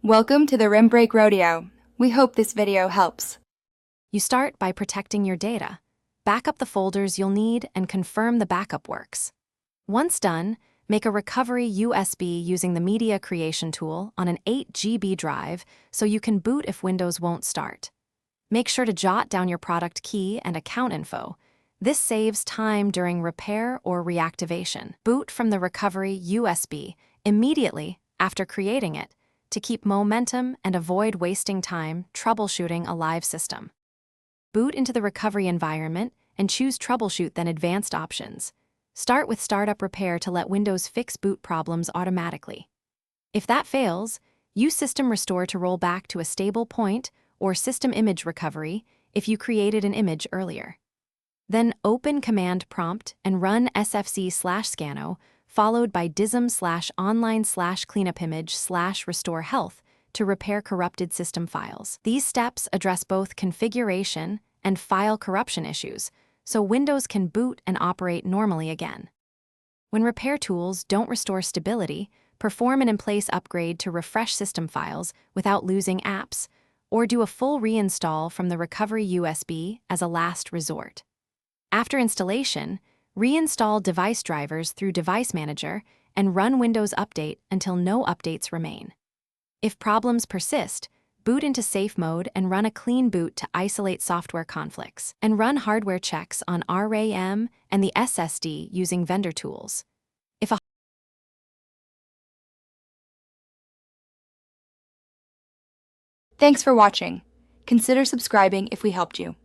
Welcome to the Rim Break Rodeo. We hope this video helps. You start by protecting your data. Back up the folders you'll need and confirm the backup works. Once done, make a recovery USB using the media creation tool on an 8 GB drive so you can boot if Windows won't start. Make sure to jot down your product key and account info. This saves time during repair or reactivation. Boot from the recovery USB immediately after creating it to keep momentum and avoid wasting time troubleshooting a live system. Boot into the recovery environment and choose Troubleshoot, then Advanced Options. Start with Startup Repair to let Windows fix boot problems automatically. If that fails, use System Restore to roll back to a stable point or System Image Recovery if you created an image earlier. Then open Command Prompt and run sfc/scano, followed by dism/online/cleanupimage/restore health to repair corrupted system files. These steps address both configuration and file corruption issues, so Windows can boot and operate normally again. When repair tools don't restore stability, perform an in-place upgrade to refresh system files without losing apps, or do a full reinstall from the recovery USB as a last resort. After installation, reinstall device drivers through Device Manager and run Windows Update until no updates remain. If problems persist, boot into safe mode and run a clean boot to isolate software conflicts, and run hardware checks on RAM and the SSD using vendor tools. Thanks for watching. Consider subscribing if we helped you.